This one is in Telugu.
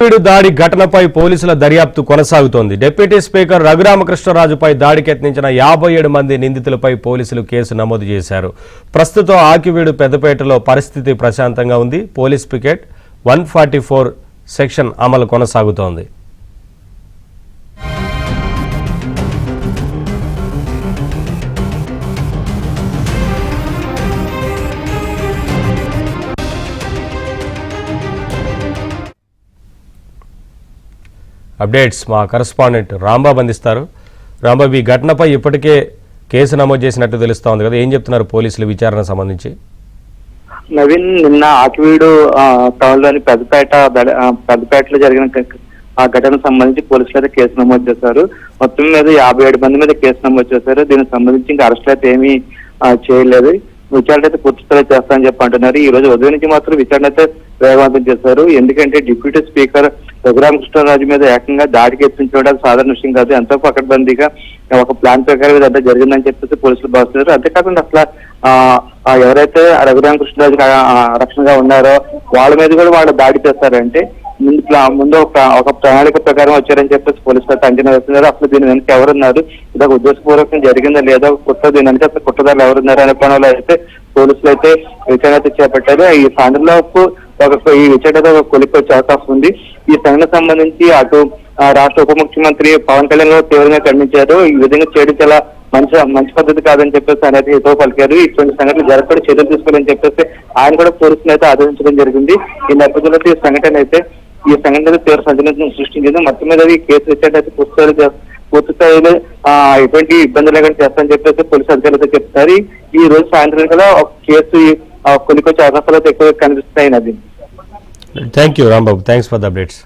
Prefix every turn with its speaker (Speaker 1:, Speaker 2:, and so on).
Speaker 1: దాడి ఘటనపై పోలీసుల దర్యాప్తు కొనసాగుతోంది. డిప్యూటీ స్పీకర్ రఘురామకృష్ణరాజుపై దాడికి యత్నించిన 57 మంది నిందితులపై పోలీసులు కేసు నమోదు చేశారు. ప్రస్తుతం ఆకివీడు పెద్దపేటలో పరిస్థితి ప్రశాంతంగా ఉంది. పోలీస్ పికెట్ 144 సెక్షన్ అమలు కొనసాగుతోంది. అప్డేట్స్ మా కరెస్పాండెంట్ రాంబాబు అందిస్తారు. రాంబాబు, ఈ ఘటనపై ఇప్పటికే కేసు నమోదు చేసినట్టు తెలుస్తోంది కదా, ఏం చెప్తున్నారు పోలీసులు విచారణ సంబంధించి?
Speaker 2: నవీన్, నిన్న ఆకివీడు టౌన్ లోని పెద్దపేటలో జరిగిన ఆ ఘటనకు సంబంధించి పోలీసులు అయితే కేసు నమోదు చేశారు. మొత్తం మీద 57 మంది మీద కేసు నమోదు చేశారు. దీనికి సంబంధించి ఇంకా అరెస్టులు అయితే ఏమీ చేయలేదు. విచారణ అయితే పూర్తి స్థాయిలో చేస్తారని చెప్పి అంటున్నారు. ఈ రోజు ఉదయం నుంచి మాత్రం విచారణ అయితే వేగవంతం చేశారు. ఎందుకంటే డిప్యూటీ స్పీకర్ రఘురామకృష్ణరాజు మీద ఏకంగా దాడికి యత్నించడం సాధారణ విషయం కాదు. ఎంతో పకడ్బందీగా ఒక ప్లాన్ ప్రకారం ఇదంతా జరిగిందని చెప్పేసి పోలీసులు భావిస్తున్నారు. అంతేకాకుండా అసలు ఎవరైతే రఘురామకృష్ణరాజు రక్షణగా ఉన్నారో వాళ్ళ మీద కూడా వాళ్ళు దాడి చేస్తారంటే ముందు ఒక ప్రణాళిక ప్రకారం వచ్చారని చెప్పేసి పోలీసులు అయితే అంచనా వేస్తున్నారు. అసలు దీని వెనక ఎవరున్నారు, ఇదొక ఉద్దేశపూర్వకంగా జరిగిందా లేదా, దీని వెనక అసలు కుట్రదారులు ఎవరున్నారు అనే కోణంలో అయితే పోలీసులు అయితే విచారణ అయితే చేపట్టారు. ఈ సాయంత్రంలోపు ఈ విచారణ కొలికి వచ్చే అవకాశం ఉంది. ఈ సంఘటన సంబంధించి అటు రాష్ట్ర ఉప ముఖ్యమంత్రి పవన్ కళ్యాణ్ గారు తీవ్రంగా ఖండించారు. ఈ విధంగా చేయడం చాలా మంచి పద్ధతి కాదని చెప్పేసి ఆయన అయితే హితవు పలికారు. ఇటువంటి సంఘటనలు జరగకుండా చర్యలు తీసుకోవాలని చెప్పేసి ఆయన కూడా పోలీసులు అయితే ఆదేశించడం జరిగింది. ఈ నేపథ్యంలో ఈ సంఘటన తీవ్ర సంచలనం సృష్టించింది. మొత్తం మీద ఈ కేసు విచారణ అయితే పూర్తి స్థాయిలో ఎటువంటి ఇబ్బందులు లేకుండా చేస్తారని చెప్పేసి పోలీసు అధికారులతో చెప్తారు. ఈ రోజు సాయంత్రం కూడా ఒక కేసు కొలికొచ్చే అవకాశాలు ఎక్కువగా కనిపిస్తాయి. నది.
Speaker 1: Thank you Rambabu, thanks for the updates.